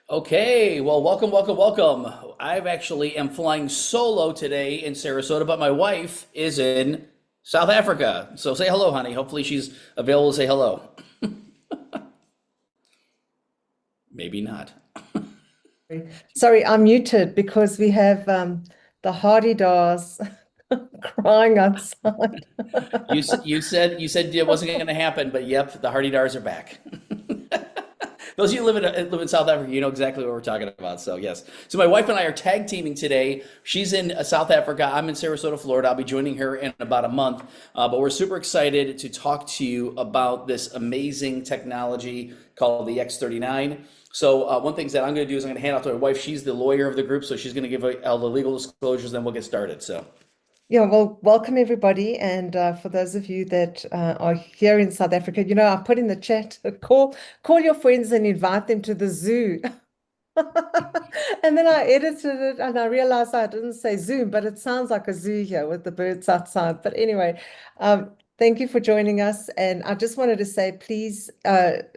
Okay, well, welcome, welcome, welcome. I've actually am flying solo today in Sarasota, but my wife is in South Africa. So say hello, honey. Hopefully she's available to say hello. Maybe not. Sorry, I'm muted because we have the hardy dars crying outside. You said it wasn't going to happen, but yep, the Hardy Dars are back. Those of you who live in South Africa, you know exactly what we're talking about. So yes. So my wife and I are tag teaming today. She's in South Africa. I'm in Sarasota, Florida. I'll be joining her in about a month. But we're super excited to talk to you about this amazing technology called the X39. So one thing that I'm going to do is I'm going to hand out to my wife. She's the lawyer of the group, so she's going to give all the legal disclosures. Then we'll get started. So. Yeah, well, welcome everybody. And for those of you that are here in South Africa, I put in the chat, call your friends and invite them to the zoo. And then I edited it and I realized I didn't say Zoom, but it sounds like a zoo here with the birds outside. But anyway, thank you for joining us. And I just wanted to say, please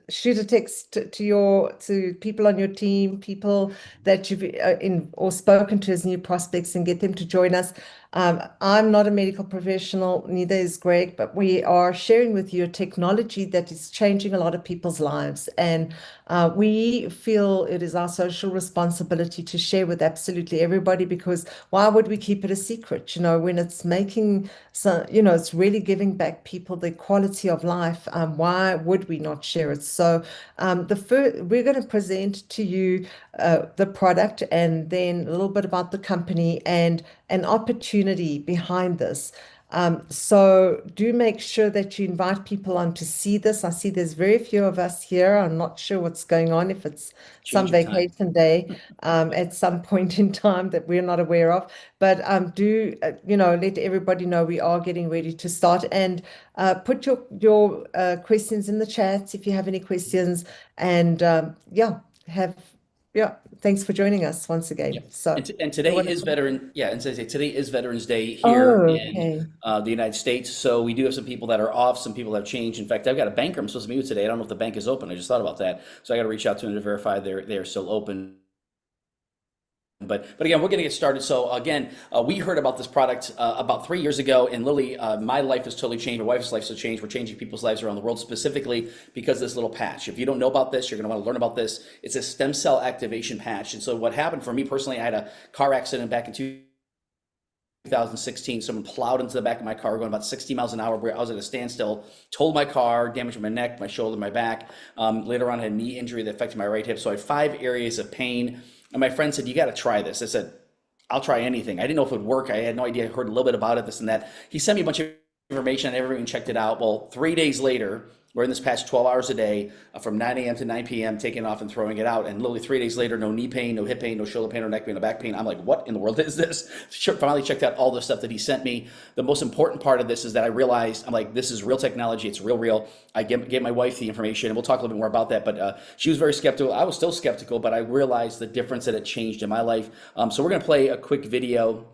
shoot a text to people on your team, people that you've in or spoken to as new prospects, and get them to join us. I'm not a medical professional, neither is Greg, but we are sharing with you a technology that is changing a lot of people's lives. And we feel it is our social responsibility to share with absolutely everybody, because why would we keep it a secret? When it's making it's really giving back people the quality of life. Why would we not share it? So we're going to present to you the product, and then a little bit about the company and an opportunity behind this. So do make sure that you invite people on to see this. I see there's very few of us here. I'm not sure what's going on, if it's some Change of time. vacation day at some point in time that we're not aware of. But do let everybody know we are getting ready to start. And put your questions in the chat if you have any questions. And thanks for joining us once again. Yep. So And I today want is to. today is Veterans Day here Oh, in okay. the United States. So we do have some people that are off. Some people have changed. In fact, I've got a banker I'm supposed to meet with today. I don't know if the bank is open. I just thought about that. So I got to reach out to them to verify they're still open. But again, we're going to get started. So again, we heard about this product about 3 years ago, and literally my life has totally changed. My wife's life has changed. We're changing people's lives around the world, specifically because of this little patch. If you don't know about this, you're going to want to learn about this. It's a stem cell activation patch. And so what happened for me personally, I had a car accident back in 2016. Someone plowed into the back of my car going about 60 miles an hour, where I was at a standstill, totaled my car, damaged my neck, my shoulder, my back. Later on, I had a knee injury that affected my right hip. So I had 5 areas of pain. And my friend said, you got to try this. I said, I'll try anything. I didn't know if it would work. I had no idea. I heard a little bit about it, this and that. He sent me a bunch of information. I never even checked it out. Well, 3 days later, we're in this past 12 hours a day from 9 a.m. to 9 p.m., taking off and throwing it out. And literally 3 days later, no knee pain, no hip pain, no shoulder pain, no neck pain, no back pain. I'm like, what in the world is this? Finally checked out all the stuff that he sent me. The most important part of this is that I realized, I'm like, this is real technology. It's real. I gave my wife the information, and we'll talk a little bit more about that. But she was very skeptical. I was still skeptical, but I realized the difference that it changed in my life. So we're going to play a quick video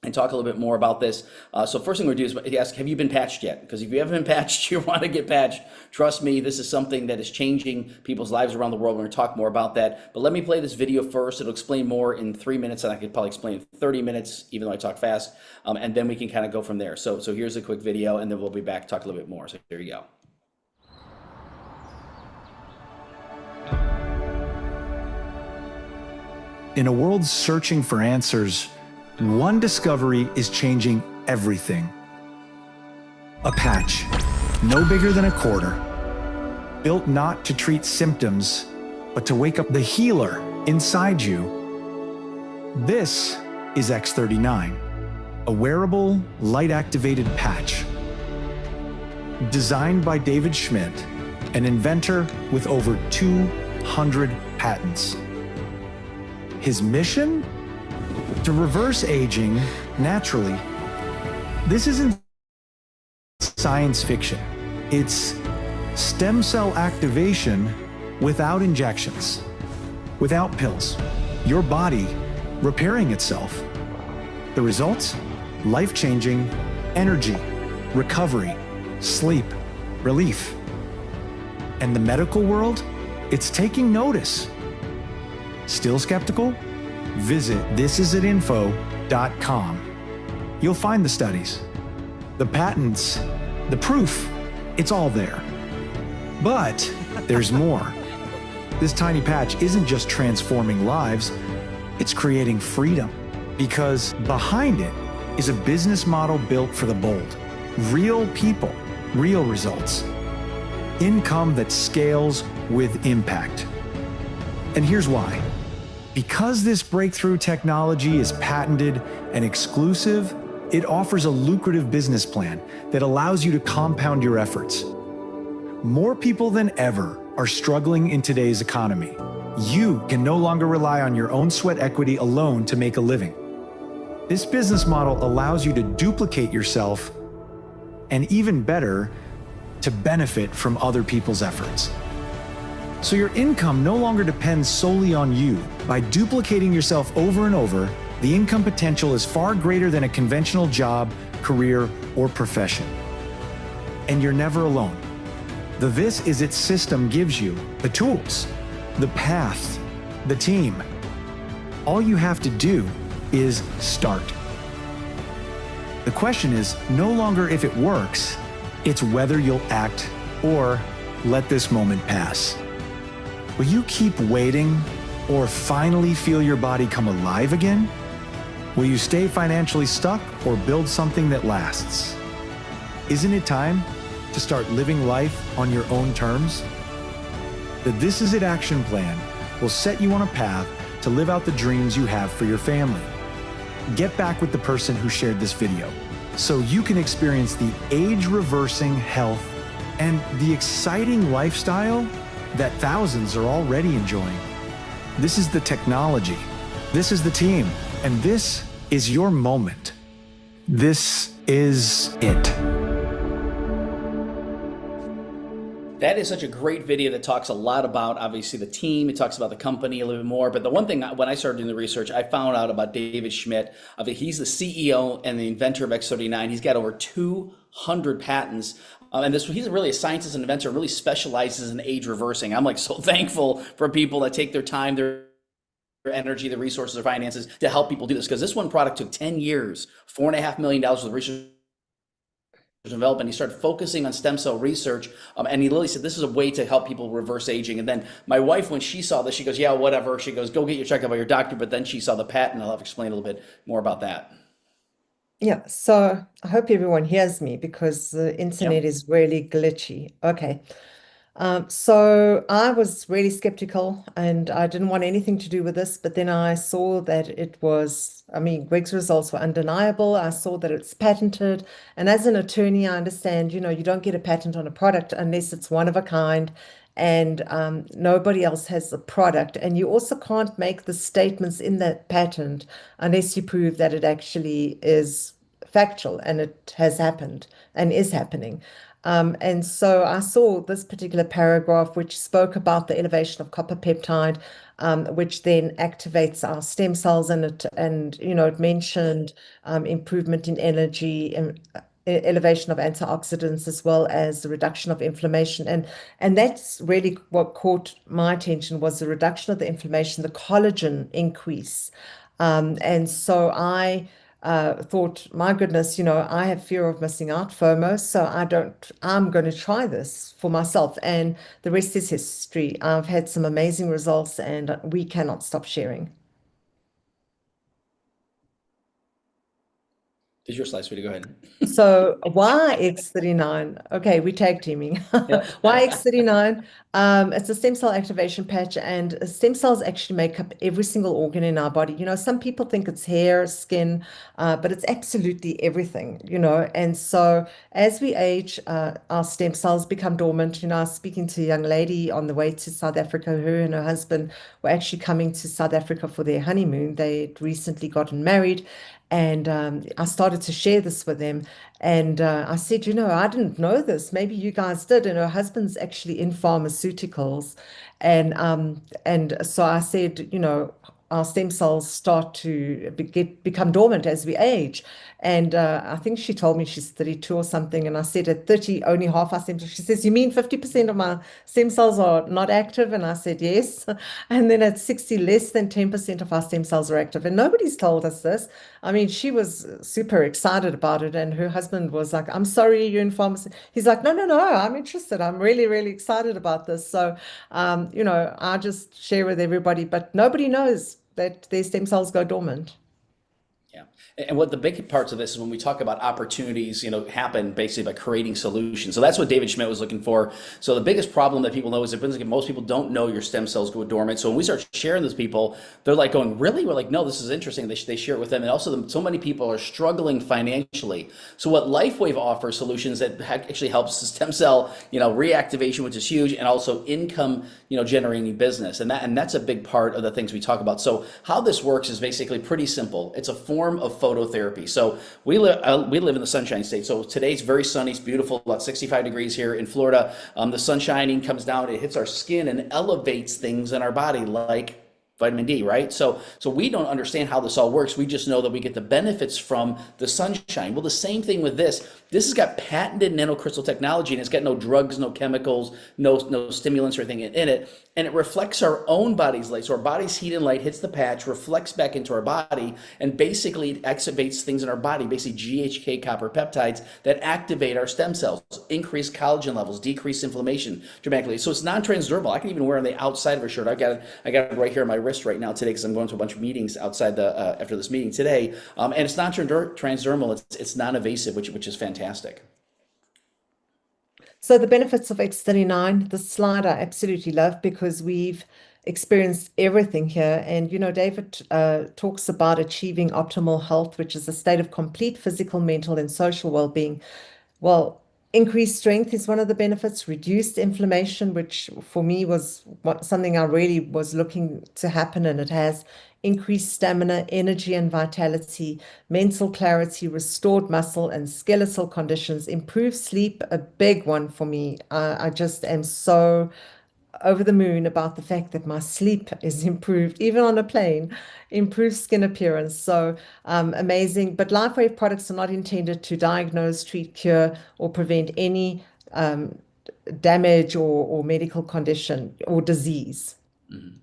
and talk a little bit more about this. So first thing we're going to do is ask, have you been patched yet? Because if you haven't been patched, you want to get patched. Trust me, this is something that is changing people's lives around the world. We're going to talk more about that. But let me play this video first. It'll explain more in 3 minutes, and I could probably explain in 30 minutes, even though I talk fast. And then we can kind of go from there. So here's a quick video, and then we'll be back, talk a little bit more. So here you go. In a world searching for answers, one discovery is changing everything. A patch, no bigger than a quarter, built not to treat symptoms, but to wake up the healer inside you. This is X39, a wearable, light-activated patch. Designed by David Schmidt, an inventor with over 200 patents. His mission? To reverse aging naturally. This isn't science fiction. It's stem cell activation without injections, without pills. Your body repairing itself. The results? Life-changing energy, recovery, sleep, relief. And the medical world? It's taking notice. Still skeptical? Visit thisisitinfo.com. You'll find the studies, the patents, the proof. It's all there. But there's more. This tiny patch isn't just transforming lives, it's creating freedom. Because behind it is a business model built for the bold. Real people, real results. Income that scales with impact. And here's why. Because this breakthrough technology is patented and exclusive, it offers a lucrative business plan that allows you to compound your efforts. More people than ever are struggling in today's economy. You can no longer rely on your own sweat equity alone to make a living. This business model allows you to duplicate yourself and, even better, to benefit from other people's efforts. So your income no longer depends solely on you. By duplicating yourself over and over, the income potential is far greater than a conventional job, career, or profession. And you're never alone. The This Is It system gives you the tools, the path, the team. All you have to do is start. The question is no longer if it works, it's whether you'll act or let this moment pass. Will you keep waiting or finally feel your body come alive again? Will you stay financially stuck or build something that lasts? Isn't it time to start living life on your own terms? The This Is It action plan will set you on a path to live out the dreams you have for your family. Get back with the person who shared this video so you can experience the age-reversing health and the exciting lifestyle that thousands are already enjoying. This is the technology, this is the team, and this is your moment. This is it. That is such a great video that talks a lot about, obviously, the team. It talks about the company a little bit more. But the one thing, when I started doing the research, I found out about David Schmidt. He's the CEO and the inventor of X39. He's got over 200 patents. He's really a scientist and inventor, really specializes in age reversing. I'm like so thankful for people that take their time, their energy, the resources, their finances to help people do this. Because this one product took 10 years, $4.5 million worth of research development. He started focusing on stem cell research, and he literally said this is a way to help people reverse aging. And then my wife, when she saw this, she goes, yeah, whatever. She goes, go get your checkup by your doctor. But then she saw the patent. I'll have to explain a little bit more about that. Yeah, so I hope everyone hears me because the internet Yep. is really glitchy. Okay. So I was really skeptical and I didn't want anything to do with this, but then I saw that it was, I mean, Greg's results were undeniable. I saw that it's patented. And as an attorney, I understand, you don't get a patent on a product unless it's one of a kind and nobody else has the product. And you also can't make the statements in that patent unless you prove that it actually is factual and it has happened and is happening. And so I saw this particular paragraph, which spoke about the elevation of copper peptide, which then activates our stem cells, and it mentioned improvement in energy and elevation of antioxidants, as well as the reduction of inflammation. And that's really what caught my attention, was the reduction of the inflammation, the collagen increase. And so I thought, my goodness, I have fear of missing out, FOMO, so I'm going to try this for myself. And the rest is history. I've had some amazing results and we cannot stop sharing. It's your slide, sweetie. Go ahead. So why X39? Okay, we tag teaming. Yep. Why X39? It's a stem cell activation patch, and stem cells actually make up every single organ in our body. Some people think it's hair, skin, but it's absolutely everything, And so as we age, our stem cells become dormant. I was speaking to a young lady on the way to South Africa. Her and her husband were actually coming to South Africa for their honeymoon. They'd recently gotten married. And I started to share this with them. And I said, I didn't know this. Maybe you guys did. And her husband's actually in pharmaceuticals. And so I said, our stem cells start to become dormant as we age. And I think she told me she's 32 or something. And I said at 30, only half our stem cells. She says, you mean 50% of my stem cells are not active? And I said, yes. And then at 60, less than 10% of our stem cells are active. And nobody's told us this. I mean, she was super excited about it. And her husband was like, I'm sorry, you're in pharmacy. He's like, no, no, no, I'm interested. I'm really, really excited about this. So, I just share with everybody, but nobody knows that their stem cells go dormant. Yeah. And what the big parts of this is when we talk about opportunities, happen basically by creating solutions. So that's what David Schmidt was looking for. So the biggest problem that people know is that most people don't know your stem cells go dormant. So when we start sharing this with people, they're like going, really? We're like, no, this is interesting. They share it with them. And also so many people are struggling financially. So what LifeWave offers solutions that actually helps the stem cell, reactivation, which is huge, and also income, generating business. And that's a big part of the things we talk about. So how this works is basically pretty simple. It's a form of phototherapy. So we live in the Sunshine State. So today's very sunny, it's beautiful, about 65 degrees here in Florida. The sun shining comes down, it hits our skin and elevates things in our body like vitamin D, right? So we don't understand how this all works. We just know that we get the benefits from the sunshine. Well, the same thing with this. This has got patented nanocrystal technology, and it's got no drugs, no chemicals, no stimulants or anything in it. And it reflects our own body's light. So our body's heat and light hits the patch, reflects back into our body, and basically it activates things in our body, basically GHK copper peptides that activate our stem cells, increase collagen levels, decrease inflammation dramatically. So it's non-transdermal. I can even wear it on the outside of a shirt. I got it right here on my wrist right now today because I'm going to a bunch of meetings outside after this meeting today. And it's not transdermal. It's non-invasive, which is fantastic. So the benefits of X39, the slide I absolutely love because we've experienced everything here. And, David talks about achieving optimal health, which is a state of complete physical, mental, and social well-being. Well, increased strength is one of the benefits, reduced inflammation, which for me was something I really was looking to happen, and it has. Increased stamina, energy and vitality, mental clarity, restored muscle and skeletal conditions, improved sleep, a big one for me. I just am so over the moon about the fact that my sleep is improved, even on a plane, improved skin appearance. So amazing. But LifeWave products are not intended to diagnose, treat, cure, or prevent any damage or medical condition or disease. Mm-hmm.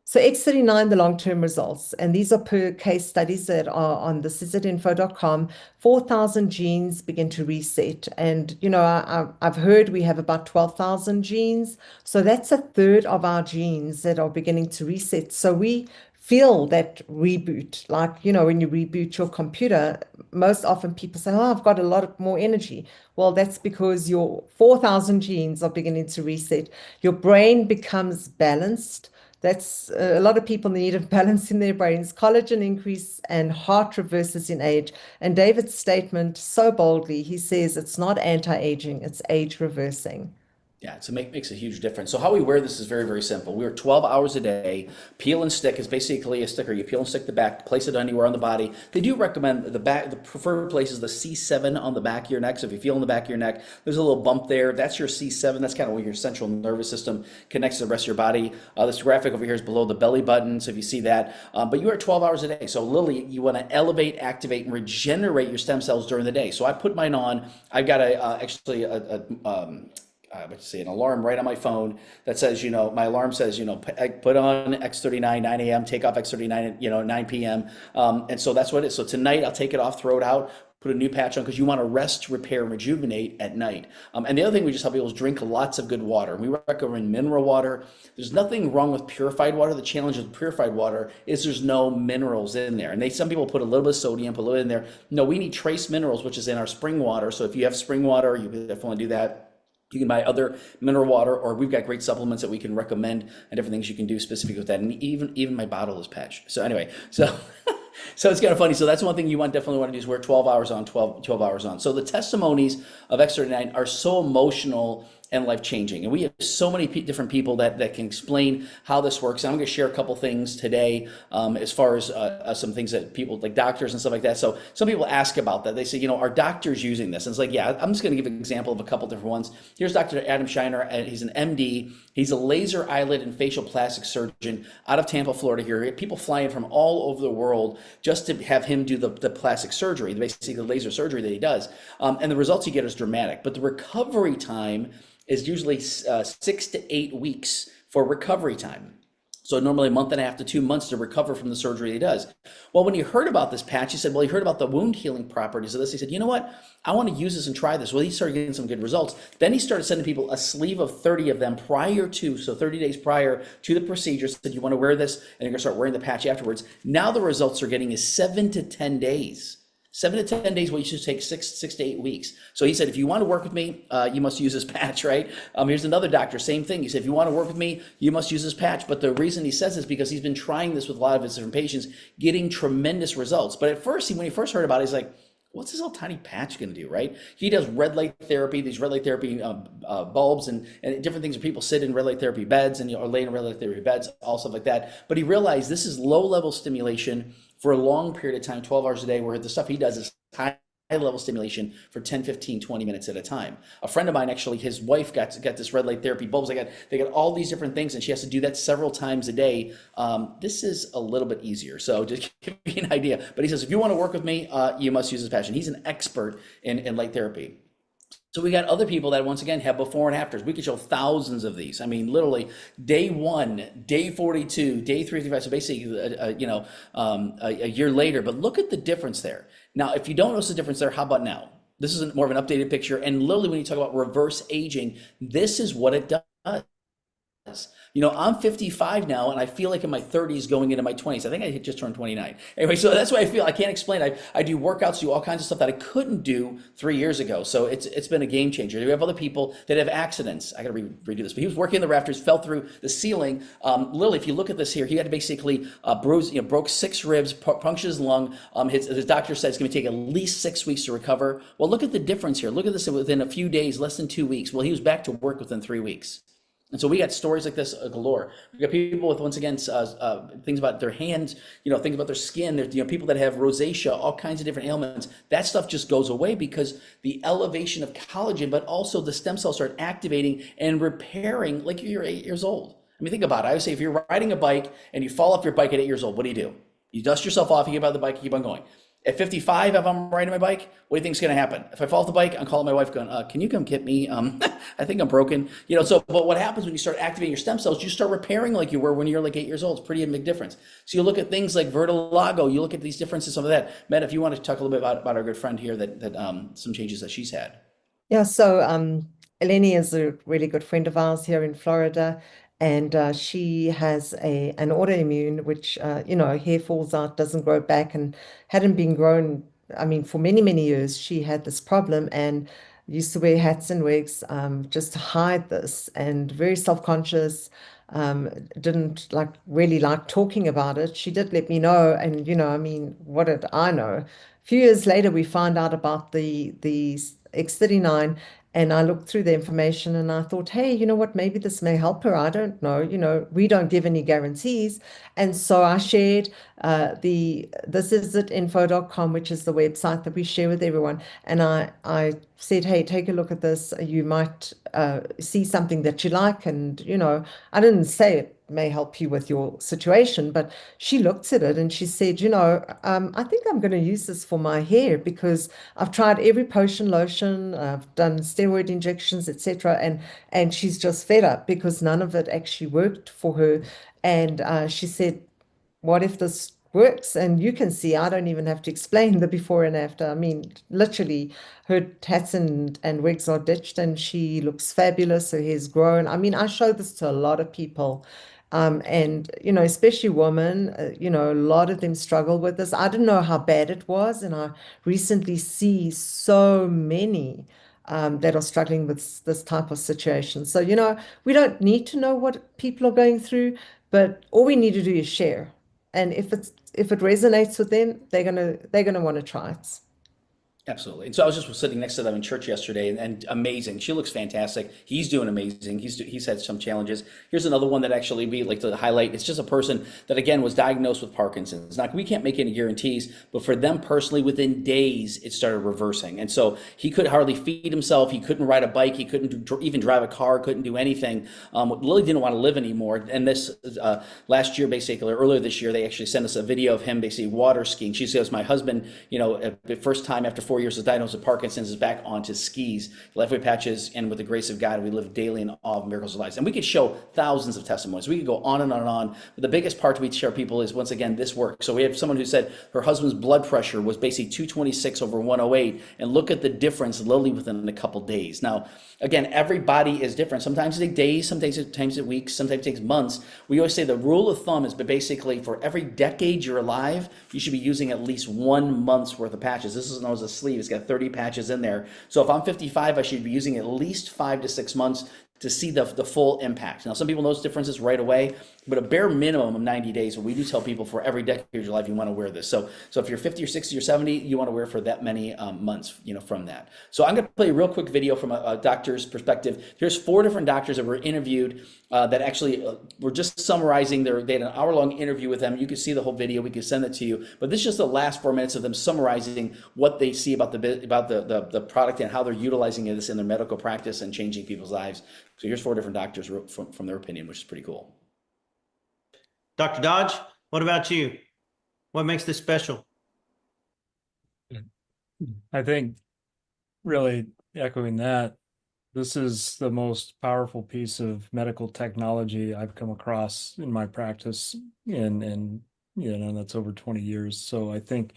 So X39, the long-term results, and these are per case studies that are on the CZItinfo.com. 4,000 genes begin to reset. And, I've heard we have about 12,000 genes. So that's a third of our genes that are beginning to reset. So we feel that reboot, like, when you reboot your computer, most often people say, oh, I've got a lot more energy. Well, that's because your 4,000 genes are beginning to reset. Your brain becomes balanced. That's a lot of people need a balance in their brains, collagen increase and heart reverses in age. And David's statement so boldly, he says it's not anti-aging, it's age reversing. Yeah, so makes a huge difference. So how we wear this is very, very simple. We wear 12 hours a day. Peel and stick is basically a sticker. You peel and stick the back, place it anywhere on the body. They do recommend the back, the preferred place is the C7 on the back of your neck. So if you feel in the back of your neck, there's a little bump there. That's your C7. That's kind of where your central nervous system connects to the rest of your body. This graphic over here is below the belly button. So if you see that, but you wear 12 hours a day. So literally you want to elevate, activate, and regenerate your stem cells during the day. So I put mine on. I've got an alarm right on my phone that says, my alarm says, put on X39, 9 a.m., take off X39 at, 9 p.m. And so that's what it is. So tonight I'll take it off, throw it out, put a new patch on because you want to rest, repair, and rejuvenate at night. And the other thing we just tell people is drink lots of good water. We recommend mineral water. There's nothing wrong with purified water. The challenge with purified water is there's no minerals in there. And some people put a little bit of sodium, put a little bit in there. No, we need trace minerals, which is in our spring water. So if you have spring water, you definitely do that. You can buy other mineral water, or we've got great supplements that we can recommend and different things you can do specifically with that. And even my bottle is patched. So anyway, so it's kind of funny. So that's one thing you definitely want to do is wear 12 hours on, 12 hours on. So the testimonies of X39 are so emotional and life changing. And we have so many different people that can explain how this works. And I'm going to share a couple things today as far as some things that people like doctors and stuff like that. So some people ask about that. They say, are doctors using this? And it's like, yeah, I'm just going to give an example of a couple different ones. Here's Dr. Adam Shiner, and he's an MD. He's a laser eyelid and facial plastic surgeon out of Tampa, Florida here. People flying from all over the world just to have him do the plastic surgery, basically the laser surgery that he does. And the results you get is dramatic. But the recovery time is usually 6 to 8 weeks for recovery time. So normally a month and a half to 2 months to recover from the surgery he does. Well, when he heard about this patch, he said, well, he heard about the wound healing properties of this. He said, you know what? I want to use this and try this. Well, he started getting some good results. Then he started sending people a sleeve of 30 of them prior to, so 30 days prior to the procedure. Said, you want to wear this, and you're going to start wearing the patch afterwards. Now the results they're getting is 7 to 10 days. 7 to 10 days, well, you should take six to 8 weeks. So he said, if you want to work with me, you must use this patch, right? Here's another doctor, same thing. He said, if you want to work with me, you must use this patch. But the reason he says this is because he's been trying this with a lot of his different patients, getting tremendous results. But at first, when he first heard about it, he's like, what's this little tiny patch going to do, right? He does red light therapy, these red light therapy bulbs and different things where people sit in red light therapy beds and or lay in red light therapy beds, all stuff like that. But he realized this is low level stimulation for a long period of time, 12 hours a day, where the stuff he does is high level stimulation for 10, 15, 20 minutes at a time. A friend of mine, actually, his wife got this red light therapy bulbs. They got all these different things, and she has to do that several times a day. This is a little bit easier. So just give you an idea. But he says, if you want to work with me, you must use this patch. And he's an expert in light therapy. So we got other people that, once again, have before and afters. We could show thousands of these. I mean, literally day 1, day 42, day 335. So basically, a year later. But look at the difference there. Now, if you don't notice the difference there, how about now? This is more of an updated picture. And literally, when you talk about reverse aging, this is what it does. I'm 55 now, and I feel like in my 30s going into my 20s. I think I just turned 29. Anyway, so that's what I feel. I can't explain. I do workouts, do all kinds of stuff that I couldn't do 3 years ago. So it's been a game changer. We have other people that have accidents. I got to redo this. But he was working in the rafters, fell through the ceiling. Literally, if you look at this here, he had to basically broke 6 ribs, punctured his lung. His doctor said it's going to take at least 6 weeks to recover. Well, look at the difference here. Look at this within a few days, less than 2 weeks. Well, he was back to work within 3 weeks. And so we got stories like this galore. We got people with, once again, things about their hands, things about their skin. There's people that have rosacea, all kinds of different ailments. That stuff just goes away because the elevation of collagen, but also the stem cells start activating and repairing like you're 8 years old. I mean, think about it. I would say if you're riding a bike and you fall off your bike at 8 years old, what do? You dust yourself off, you get out of the bike, you keep on going. At 55, if I'm riding my bike, what do you think is going to happen? If I fall off the bike, I'm calling my wife going, can you come get me? I think I'm broken. But what happens when you start activating your stem cells, you start repairing like you were when you're like 8 years old. It's pretty big difference. So you look at things like vertigo, you look at these differences, some of that. Matt, if you want to talk a little bit about our good friend here that some changes that she's had. Yeah, so Eleni is a really good friend of ours here in Florida, and she has an autoimmune, which hair falls out, doesn't grow back, and hadn't been grown. I mean, for many, many years, she had this problem and used to wear hats and wigs just to hide this, and very self-conscious. Didn't really like talking about it. She did let me know, and I mean, what did I know? A few years later, we found out about the X39, and I looked through the information and I thought, hey, you know what, maybe this may help her. I don't know. We don't give any guarantees. And so I shared thisisitinfo.com, which is the website that we share with everyone. And I said, hey, take a look at this. You might see something that you like. And, I didn't say it may help you with your situation, but she looked at it and she said, I think I'm going to use this for my hair because I've tried every potion lotion, I've done steroid injections, etc. And she's just fed up because none of it actually worked for her. And she said, what if this works? And you can see, I don't even have to explain the before and after. I mean, literally, her hats and wigs are ditched and she looks fabulous. Her hair's grown. I mean, I show this to a lot of people. And, especially women, a lot of them struggle with this. I didn't know how bad it was. And I recently see so many that are struggling with this type of situation. So, we don't need to know what people are going through, but all we need to do is share. And if it resonates with them, they're gonna want to try it. Absolutely. And so I was just sitting next to them in church yesterday, and amazing. She looks fantastic. He's doing amazing. He's had some challenges. Here's another one that actually we like to highlight. It's just a person that again was diagnosed with Parkinson's. Now we can't make any guarantees, but for them personally, within days it started reversing, and so he could hardly feed himself. He couldn't ride a bike. He couldn't even drive a car. Couldn't do anything. Lily didn't want to live anymore. And this last year, basically, or earlier this year, they actually sent us a video of him basically water skiing. She says, "My husband, the first time after 4 years of diagnosed with Parkinson's, is back onto skis, lifeway patches, and with the grace of God, we live daily in awe of miracles of lives." And we could show thousands of testimonies. We could go on and on and on. But the biggest part we share people is, once again, this work. So we have someone who said her husband's blood pressure was basically 226 over 108, and look at the difference literally within a couple days. Now, again, every body is different. Sometimes it takes days, sometimes it takes weeks, sometimes it takes months. We always say the rule of thumb is, but basically for every decade you're alive, you should be using at least 1 month's worth of patches. This is known as a sleeve. It's got 30 patches in there. So if I'm 55, I should be using at least 5 to 6 months to see the full impact. Now, some people notice differences right away, but a bare minimum of 90 days. But we do tell people for every decade of your life, you want to wear this. So if you're 50 or 60 or 70, you want to wear it for that many months, from that. So I'm going to play a real quick video from a doctor's perspective. Here's 4 different doctors that were interviewed that actually were just summarizing they had an hour-long interview with them. You can see the whole video. We can send it to you. But this is just the last 4 minutes of them summarizing what they see about the product and how they're utilizing this in their medical practice and changing people's lives. So here's 4 different doctors from their opinion, which is pretty cool. Dr. Dodge, what about you? What makes this special? I think, really echoing that, this is the most powerful piece of medical technology I've come across in my practice, and that's over 20 years. So I think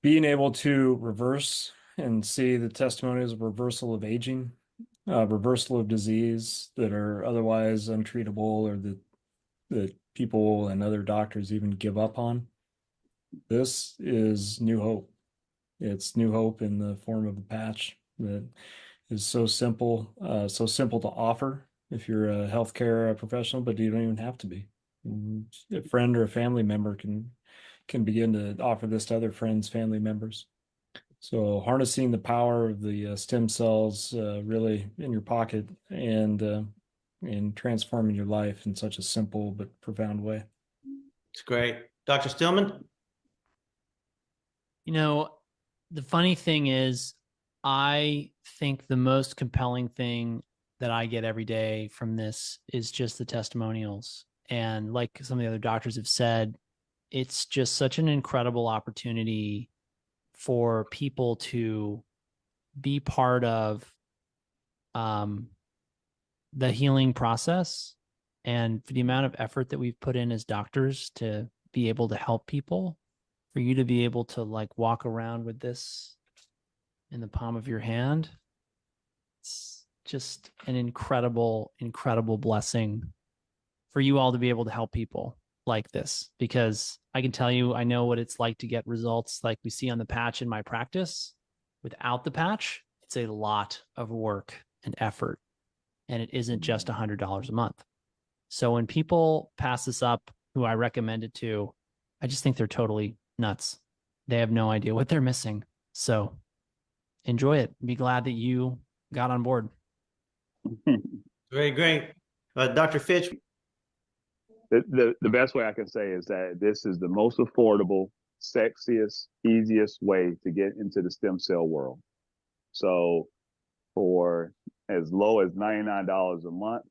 being able to reverse and see the testimonies of reversal of aging, reversal of disease that are otherwise untreatable, or that people and other doctors even give up on. This is new hope. It's new hope in the form of a patch that is so simple to offer if you're a healthcare professional, but you don't even have to be. A friend or a family member can begin to offer this to other friends, family members. So harnessing the power of the stem cells really in your pocket, and transforming your life in such a simple but profound way. It's great. Dr. Stillman? The funny thing is, I think the most compelling thing that I get every day from this is just the testimonials. And like some of the other doctors have said, it's just such an incredible opportunity for people to be part of the healing process, and for the amount of effort that we've put in as doctors to be able to help people, for you to be able to walk around with this in the palm of your hand. It's just an incredible, incredible blessing for you all to be able to help people like this, because I can tell you, I know what it's like to get results like we see on the patch in my practice. Without the patch, it's a lot of work and effort, and it isn't just $100 a month. So when people pass this up, who I recommend it to, I just think they're totally nuts. They have no idea what they're missing. So enjoy it. Be glad that you got on board. Very great. Dr. Fitch? The best way I can say is that this is the most affordable, sexiest, easiest way to get into the stem cell world. So for as low as $99 a month,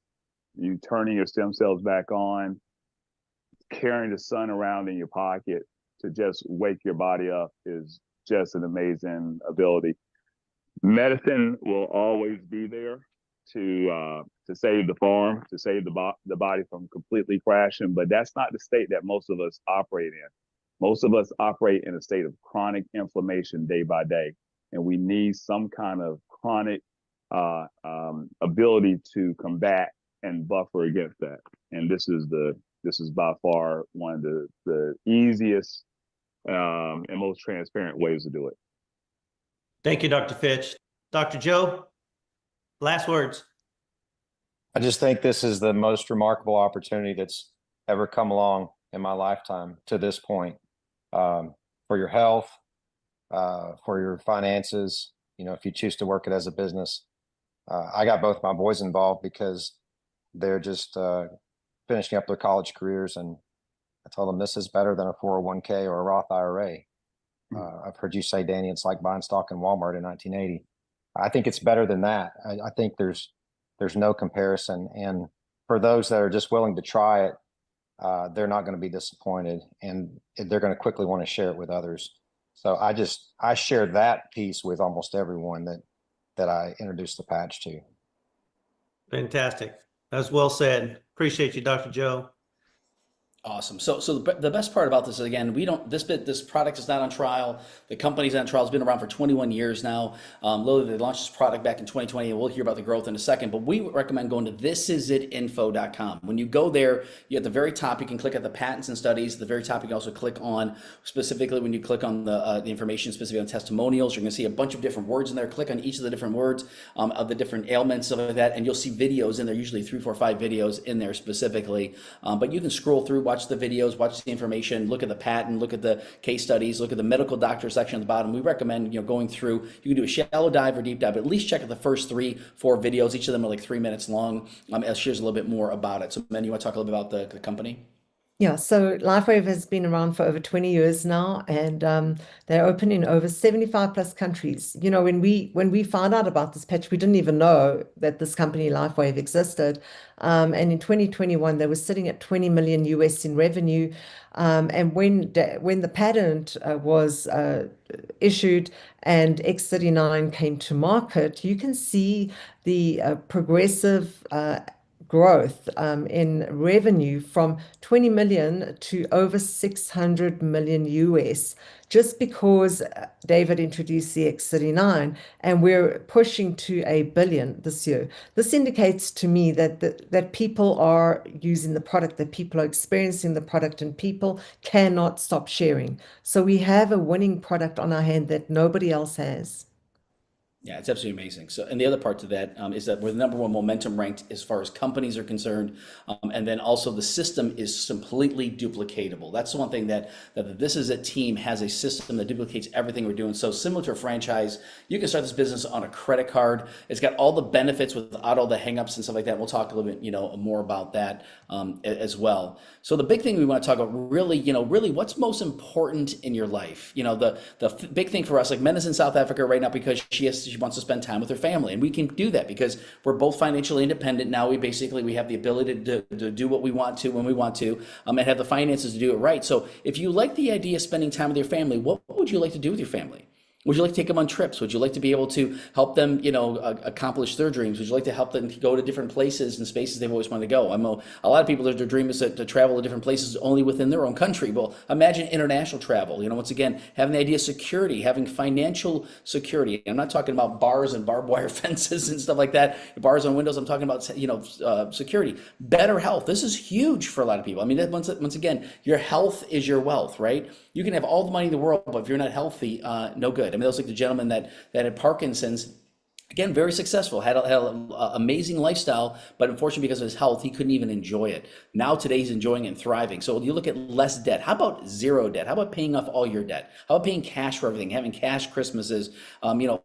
you turning your stem cells back on, carrying the sun around in your pocket to just wake your body up is just an amazing ability. Medicine will always be there to save the farm, to save the body from completely crashing, but that's not the state that most of us operate in. Most of us operate in a state of chronic inflammation day by day, and we need some kind of chronic ability to combat and buffer against that. And this is by far one of the easiest and most transparent ways to do it. Thank you, Dr. Fitch. Dr. Joe, last words. I just think this is the most remarkable opportunity that's ever come along in my lifetime to this point, for your health, for your finances. You know, if you choose to work it as a business. I got both my boys involved because they're just finishing up their college careers, and I told them this is better than a 401k or a Roth IRA. I've heard you say, Danny, it's like buying stock in Walmart in 1980. I think it's better than that. I think there's no comparison, and for those that are just willing to try it, they're not going to be disappointed, and they're going to quickly want to share it with others. So I share that piece with almost everyone that I introduced the patch to. Fantastic. That's well said. Appreciate you, Dr. Joe. Awesome. So the best part about this is, again, this product is not on trial. The company's not on trial. It's been around for 21 years now. Literally, they launched this product back in 2020, and we'll hear about the growth in a second. But we recommend going to thisisit.info.com. When you go there, at the very top, you can click at the patents and studies. At the very top, you can also click on, specifically when you click on the information specifically on testimonials, you're going to see a bunch of different words in there. Click on each of the different words of the different ailments, stuff like that, and you'll see videos in there, usually 3, 4, 5 videos in there specifically. But you can scroll through, watch the videos, watch the information, look at the patent, look at the case studies, look at the medical doctor section at the bottom. We recommend, going through, you can do a shallow dive or deep dive, but at least check out the first 3, 4 videos. Each of them are like 3 minutes long. It shares a little bit more about it. So, Ben, you want to talk a little bit about the company? Yeah, so LifeWave has been around for over 20 years now, and they're open in over 75 plus countries. When we found out about this patch, we didn't even know that this company LifeWave existed. And in 2021, they were sitting at 20 million US in revenue. And when the patent was issued and X39 came to market, you can see the progressive growth in revenue from 20 million to over 600 million US, just because David introduced the X39, and we're pushing to $1 billion this year. This indicates to me that people are using the product, that people are experiencing the product, and people cannot stop sharing. So we have a winning product on our hand that nobody else has. Yeah, it's absolutely amazing. So, and the other part to that is that we're the #1 momentum ranked as far as companies are concerned, and then also the system is completely duplicatable. That's the one thing that This Is It team has, a system that duplicates everything we're doing. So similar to a franchise, you can start this business on a credit card. It's got all the benefits without all the hangups and stuff like that. We'll talk a little bit, more about that as well. So the big thing we want to talk about, really what's most important in your life. The big thing for us, like Men is in South Africa right now because she wants to spend time with her family, and we can do that because we're both financially independent now. We have the ability to do what we want to when we want to, and have the finances to do it right. So if you like the idea of spending time with your family, what would you like to do with your family? Would you like to take them on trips? Would you like to be able to help them, accomplish their dreams? Would you like to help them go to different places and spaces they've always wanted to go? I know a lot of people, their dream is to travel to different places only within their own country. Well, imagine international travel. Once again, having the idea of security, having financial security. I'm not talking about bars and barbed wire fences and stuff like that, bars on windows. I'm talking about, security, better health. This is huge for a lot of people. I mean, once again, your health is your wealth, right? You can have all the money in the world, but if you're not healthy, no good. I mean, that was like the gentleman that had Parkinson's. Again, very successful, had an amazing lifestyle, but unfortunately because of his health, he couldn't even enjoy it. Now today he's enjoying it and thriving. So you look at less debt. How about zero debt? How about paying off all your debt? How about paying cash for everything, having cash Christmases,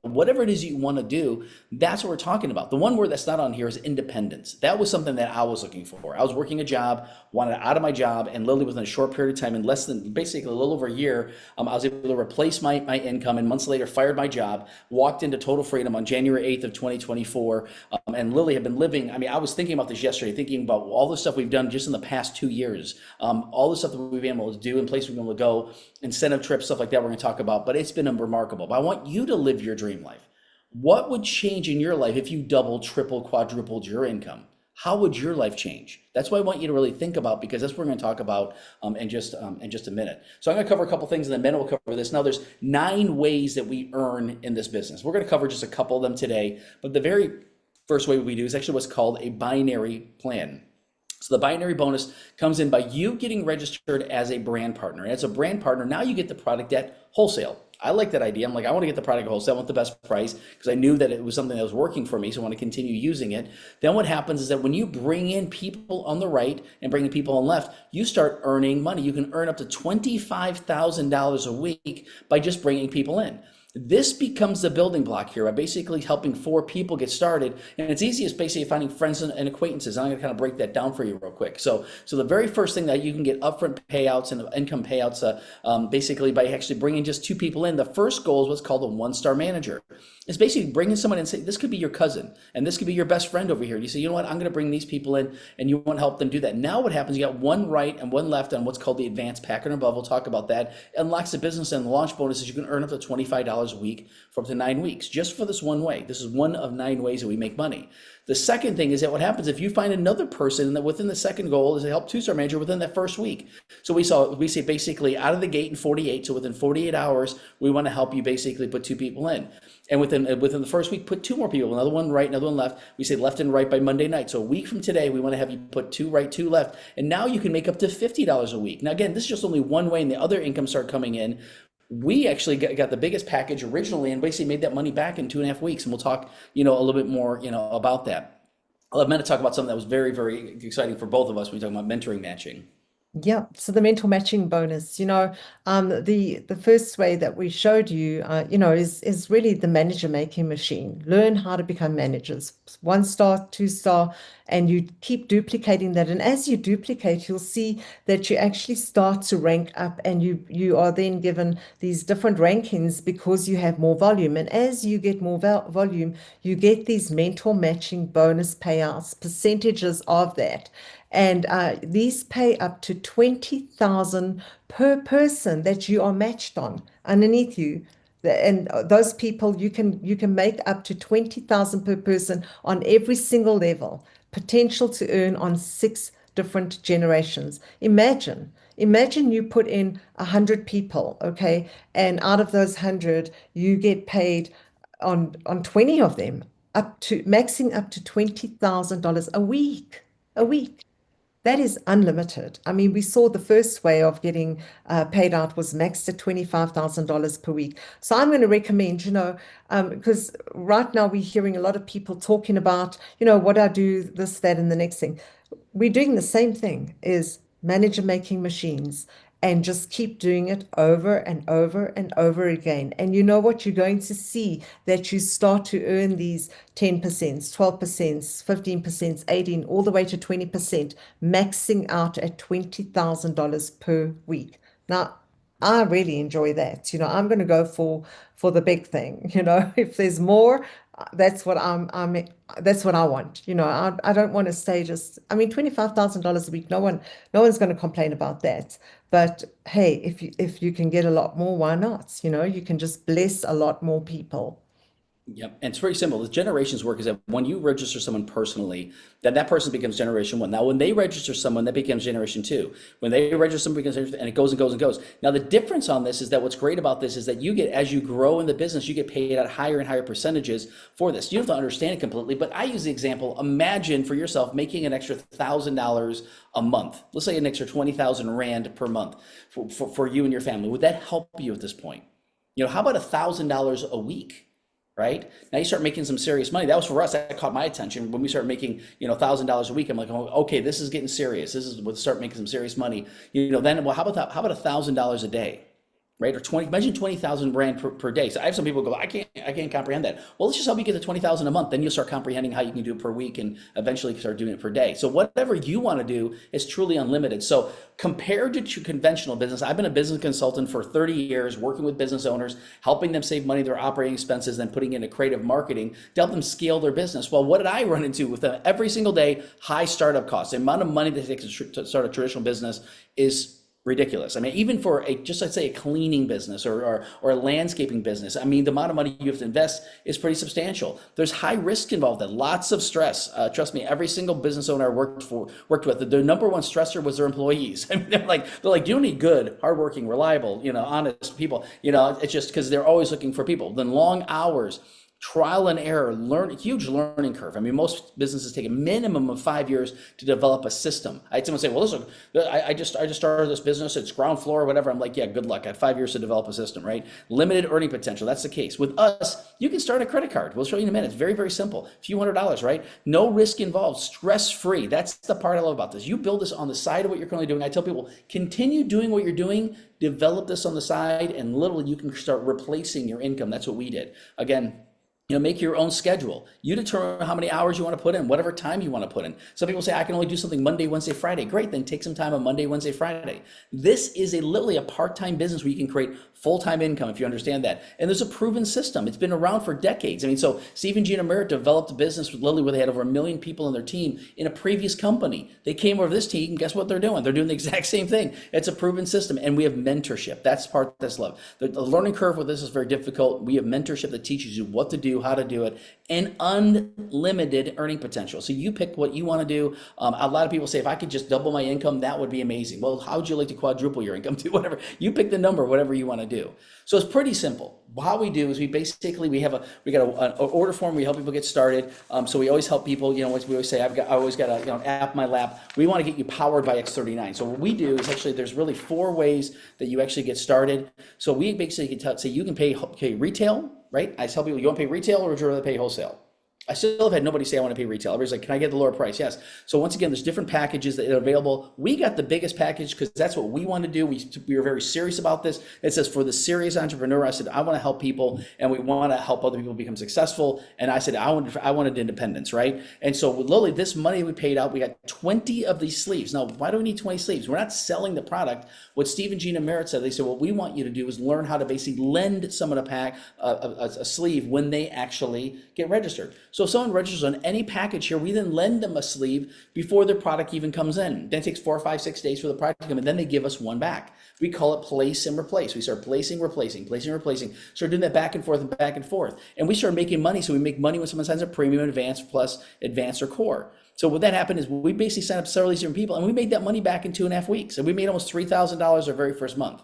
whatever it is you want to do, that's what we're talking about. The one word that's not on here is independence. That was something that I was looking for. I was working a job, wanted out of my job, and literally within a short period of time, in less than basically a little over a year, I was able to replace my income, and months later fired my job, walked into total freedom on January 8th of 2024, and Lily had been living. I mean, I was thinking about this yesterday, thinking about all the stuff we've done just in the past 2 years, all the stuff that we've been able to do, and places we've been able to go, incentive trips, stuff like that we're going to talk about, but it's been remarkable. But I want you to live your dream life. What would change in your life if you doubled, tripled, quadrupled your income? How would your life change? That's what I want you to really think about, because that's what we're going to talk about in just a minute. So I'm going to cover a couple things, and then Ben will cover this. Now, there's 9 ways that we earn in this business. We're going to cover just a couple of them today, but the very first way we do is actually what's called a binary plan. So the binary bonus comes in by you getting registered as a brand partner. And as a brand partner, now you get the product at wholesale. I like that idea. I'm like, I want to get the product wholesale. I want the best price because I knew that it was something that was working for me. So I want to continue using it. Then what happens is that when you bring in people on the right and bring in people on the left, you start earning money. You can earn up to $25,000 a week by just bringing people in. This becomes the building block here by basically helping 4 people get started. And it's easiest basically finding friends and acquaintances. I'm going to kind of break that down for you real quick. So the very first thing that you can get upfront payouts and income payouts basically by actually bringing just 2 people in. The first goal is what's called a 1-star manager. It's basically bringing someone in and say, this could be your cousin and this could be your best friend over here. And you say, you know what, I'm going to bring these people in and you want to help them do that. Now what happens, you got 1 right and 1 left on what's called the advanced packet and above. We'll talk about that. It unlocks the business and the launch bonuses. You can earn up to $25 a week for up to 9 weeks just for this one way. This is one of 9 ways that we make money. The second thing is that what happens if you find another person that within the second goal is to help 2-star manager within that first week. So we say basically out of the gate in 48. So within 48 hours, we want to help you basically put 2 people in. And within the first week, put 2 more people, another one right, another one left. We say left and right by Monday night. So a week from today, we want to have you put 2 right, 2 left. And now you can make up to $50 a week. Now, again, this is just only one way and the other income start coming in. We actually got the biggest package originally and basically made that money back in 2.5 weeks. And we'll talk, a little bit more, about that. I'll have to talk about something that was very, very exciting for both of us when we talk about mentoring matching. Yeah, so the mental matching bonus, the first way that we showed you, is really the manager making machine. Learn how to become managers, 1-star, 2-star, and you keep duplicating that. And as you duplicate, you'll see that you actually start to rank up, and you are then given these different rankings because you have more volume. And as you get more volume, you get these mentor matching bonus payouts, percentages of that. And these pay up to 20,000 per person that you are matched on underneath you. And those people, you can make up to 20,000 per person on every single level, potential to earn on 6 different generations. Imagine you put in 100 people, okay? And out of those 100, you get paid on 20 of them, maxing up to $20,000 a week. That is unlimited. I mean, we saw the first way of getting paid out was maxed at $25,000 per week. So I'm going to recommend, because right now we're hearing a lot of people talking about, what I do, this, that, and the next thing. We're doing the same thing, is manager making machines, and just keep doing it over and over and over again. And you know what? You're going to see that you start to earn these 10%, 12%, 15%, 18%, all the way to 20%, maxing out at $20,000 per week. Now, I really enjoy that. I'm going to go for the big thing. If there's more, that's what that's what I want. I don't want to stay $25,000 a week. No one's going to complain about that. But hey, if you can get a lot more, why not? You can just bless a lot more people. Yep. And it's very simple. The generations work is that when you register someone personally, then that person becomes generation 1. Now, when they register someone, that becomes generation 2. When they register someone, becomes and it goes and goes and goes. Now, the difference on this is that what's great about this is that you get, as you grow in the business, you get paid at higher and higher percentages for this. You don't have to understand it completely, but I use the example. Imagine for yourself making an extra $1,000 a month. Let's say an extra 20,000 Rand per month for you and your family. Would that help you at this point? How about $1,000 a week? Right? Now you start making some serious money. That was for us. That caught my attention when we started making, $1,000 a week. I'm like, oh, okay, this is getting serious. This is, we'll start making some serious money. Then, well, how about that? How about $1,000 a day? Right? Or imagine 20,000 Rand per day. So I have some people go, I can't comprehend that. Well, let's just help you get to 20,000 a month. Then you'll start comprehending how you can do it per week and eventually start doing it per day. So whatever you want to do is truly unlimited. So compared to conventional business, I've been a business consultant for 30 years, working with business owners, helping them save money, their operating expenses, then putting into creative marketing to help them scale their business. Well, what did I run into with them every single day? High startup costs. The amount of money that it takes to start a traditional business is ridiculous. I mean, even for let's say a cleaning business or a landscaping business, the amount of money you have to invest is pretty substantial. There's high risk involved, and lots of stress. Trust me, every single business owner I worked with, their number one stressor was their employees. They're like, you need good, hardworking, reliable, honest people. It's just because they're always looking for people. Then long hours, trial and error, huge learning curve. I mean, most businesses take a minimum of 5 years to develop a system. I had someone say, well, listen, I just started this business, it's ground floor or whatever. I'm like, yeah, good luck. I had 5 years to develop a system, right? Limited earning potential. That's the case. With us, you can start a credit card. We'll show you in a minute. It's very, very simple. A few $100s, right? No risk involved, stress-free. That's the part I love about this. You build this on the side of what you're currently doing. I tell people, continue doing what you're doing, develop this on the side, and literally you can start replacing your income. That's what we did. Again, make your own schedule. You determine how many hours you want to put in, whatever time you want to put in. Some people say, I can only do something Monday, Wednesday, Friday. Great, then take some time on Monday, Wednesday, Friday. This is literally a part-time business where you can create full-time income, if you understand that. And there's a proven system. It's been around for decades. I mean, so Steve and Gina Merritt developed a business with Lily where they had over 1 million people in their team in a previous company. They came over to this team, and guess what they're doing? They're doing the exact same thing. It's a proven system, and we have mentorship. That's the part that's love. The learning curve with this is very difficult. We have mentorship that teaches you what to do, how to do it, and unlimited earning potential. So you pick what you want to do. A lot of people say, if I could just double my income, that would be amazing. Well, how would you like to quadruple your income? Do whatever. You pick the number, whatever you want to do. So it's pretty simple. How we do is we got an order form. We help people get started. So we always help people. We always say, I always got an app in my lap. We want to get you powered by X39. So what we do is actually there's really 4 ways that you actually get started. So we basically can say you can pay retail, right? I tell people, you want to pay retail or would you rather pay wholesale? I still have had nobody say I want to pay retail. Everybody's like, can I get the lower price? Yes. So once again, there's different packages that are available. We got the biggest package because that's what we want to do. We were very serious about this. It says for the serious entrepreneur, I said, I want to help people and we want to help other people become successful. And I said, I wanted independence, right? And so with Lily, this money we paid out, we got 20 of these sleeves. Now, why do we need 20 sleeves? We're not selling the product. What Steve and Gina Merritt said, they said, what we want you to do is learn how to basically lend someone a sleeve when they actually get registered. So if someone registers on any package here, we then lend them a sleeve before their product even comes in. Then it takes 4, 5, 6 days for the product to come in, and then they give us one back. We call it place and replace. We start placing, replacing, start doing that back and forth and back and forth. And we start making money. So we make money when someone signs up premium, advanced, plus advanced or core. So what that happened is we basically signed up several of these different people and we made that money back in 2.5 weeks. And we made almost $3,000 our very first month.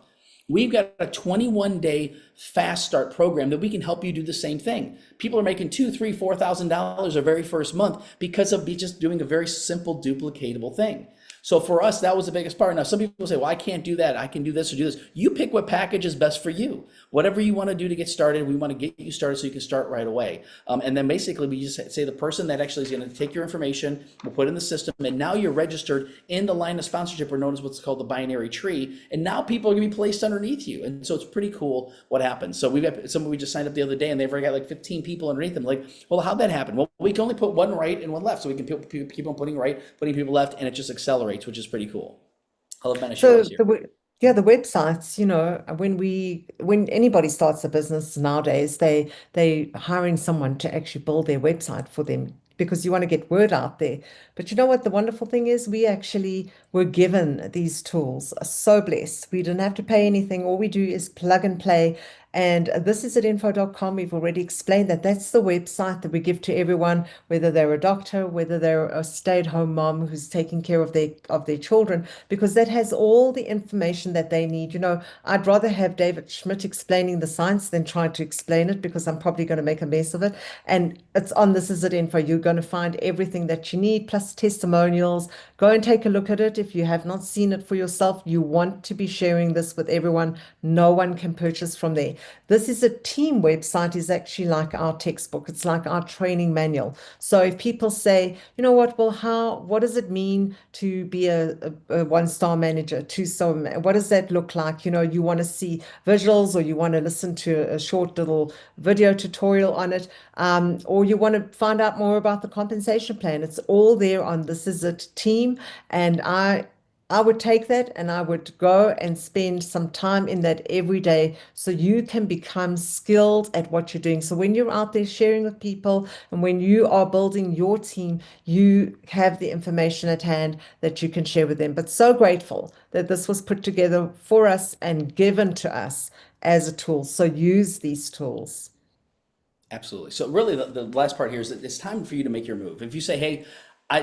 We've got a 21-day fast start program that we can help you do the same thing. People are making $2,000, $3,000, $4,000 their very first month because of just doing a very simple, duplicatable thing. So for us, that was the biggest part. Now, some people say, well, I can't do that. I can do this or do this. You pick what package is best for you. Whatever you want to do to get started, we want to get you started so you can start right away. And then basically we just say the person that actually is going to take your information, we'll put it in the system, and now you're registered in the line of sponsorship, or known as what's called the binary tree. And now people are going to be placed underneath you. And so it's pretty cool what happens. So we've got someone we just signed up the other day and they've already got like 15 people underneath them. Like, well, how'd that happen? Well, we can only put one right and one left. So we can keep on putting right, putting people left, and it just accelerates, which is pretty cool. I love So here. the websites, when anybody starts a business nowadays, they hiring someone to actually build their website for them because you want to get word out there. But you know what the wonderful thing is? We actually were given these tools. So blessed. We didn't have to pay anything. All we do is plug and play. And this is at info.com. We've already explained that that's the website that we give to everyone, whether they're a doctor, whether they're a stay-at-home mom who's taking care of their children, because that has all the information that they need. I'd rather have David Schmidt explaining the science than trying to explain it, because I'm probably going to make a mess of it. And it's on This Is It Info. You're going to find everything that you need, plus testimonials. Go and take a look at it. If you have not seen it for yourself, you want to be sharing this with everyone. No one can purchase from there. This is a team website, is actually like our textbook. It's like our training manual. So if people say, you know what, well, what does it mean to be a one-star manager, two-star, what does that look like? You want to see visuals, or you want to listen to a short little video tutorial on it, or you want to find out more about the compensation plan. It's all there on This Is It Team. And I would take that and I would go and spend some time in that every day so you can become skilled at what you're doing. So when you're out there sharing with people and when you are building your team, you have the information at hand that you can share with them. But so grateful that this was put together for us and given to us as a tool. So use these tools. Absolutely. So really the last part here is that it's time for you to make your move. If you say, hey,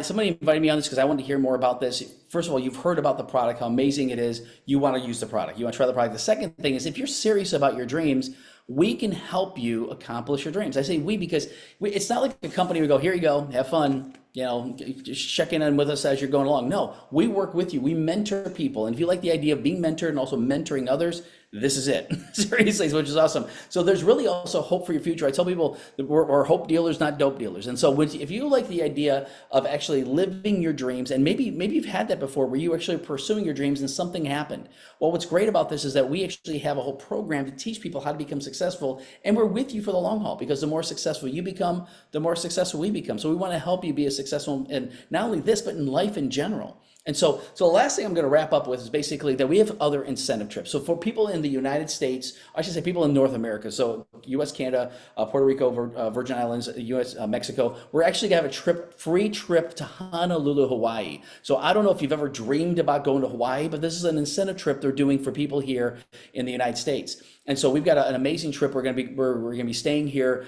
somebody invited me on this because I wanted to hear more about this. First of all, you've heard about the product, how amazing it is. You want to use the product. You want to try the product. The second thing is, if you're serious about your dreams, we can help you accomplish your dreams. I say we because it's not like a company we go, here you go, have fun, just check in with us as you're going along. No, we work with you. We mentor people. And if you like the idea of being mentored and also mentoring others, this is it. Seriously, which is awesome. So there's really also hope for your future. I tell people that we're hope dealers, not dope dealers. And so if you like the idea of actually living your dreams, and maybe you've had that before where you actually pursuing your dreams and something happened. Well, what's great about this is that we actually have a whole program to teach people how to become successful. And we're with you for the long haul, because the more successful you become, the more successful we become. So we want to help you be as successful in not only this, but in life in general. And so the last thing I'm going to wrap up with is basically that we have other incentive trips. So for people in the United States, I should say people in North America, so US, Canada, Puerto Rico, Virgin Islands, US, Mexico, we're actually going to have a free trip to Honolulu, Hawaii. So I don't know if you've ever dreamed about going to Hawaii, but this is an incentive trip they're doing for people here in the United States. And so we've got an amazing trip. We're going to be staying here.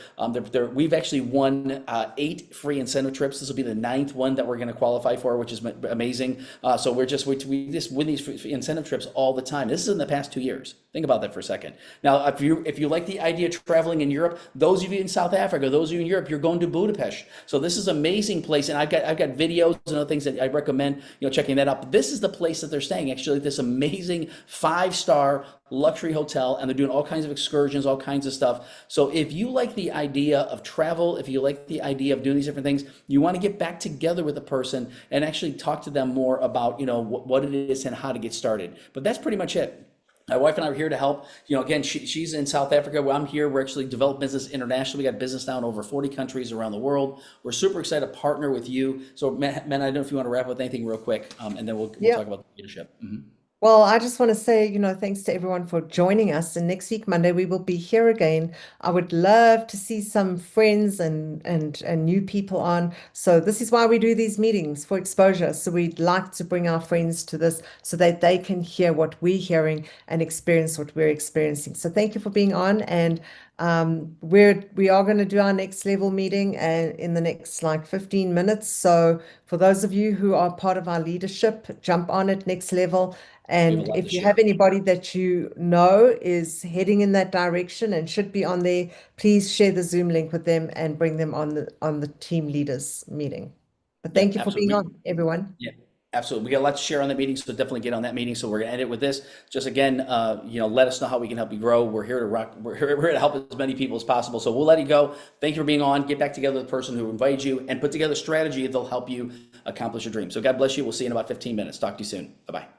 We've actually won 8 free incentive trips. This will be the 9th one that we're going to qualify for, which is amazing. So we just win these free incentive trips all the time. This is in the past 2 years. Think about that for a second. Now, if you like the idea of traveling in Europe, those of you in South Africa, those of you in Europe, you're going to Budapest. So this is an amazing place, and I've got videos and other things that I recommend checking that out. But this is the place that they're staying. Actually, this amazing 5-star luxury hotel, and they're doing all kinds of excursions, all kinds of stuff. So if you like the idea of travel, if you like the idea of doing these different things, you want to get back together with a person and actually talk to them more about what it is and how to get started. But that's pretty much it. My wife and I are here to help. Again, she's in South Africa. Well, I'm here. We're actually develop business internationally. We got business now in over 40 countries around the world. We're super excited to partner with you. So, man, I don't know if you want to wrap up with anything real quick, and then we'll talk about the leadership. Mm-hmm. Well, I just want to say, thanks to everyone for joining us. And next week, Monday, we will be here again. I would love to see some friends and new people on. So this is why we do these meetings, for exposure. So we'd like to bring our friends to this so that they can hear what we're hearing and experience what we're experiencing. So thank you for being on. And we are going to do our next level meeting in the next 15 minutes. So for those of you who are part of our leadership, jump on at Next Level. And if you have anybody that you know is heading in that direction and should be on there, please share the Zoom link with them and bring them on the team leaders meeting. But thank you for being on, everyone. Yeah. Absolutely. We got a lot to share on that meeting, so definitely get on that meeting. So we're going to end it with this. Just again, let us know how we can help you grow. We're here to rock. We're here to help as many people as possible. So we'll let you go. Thank you for being on. Get back together with the person who invited you and put together a strategy that'll help you accomplish your dream. So God bless you. We'll see you in about 15 minutes. Talk to you soon. Bye-bye.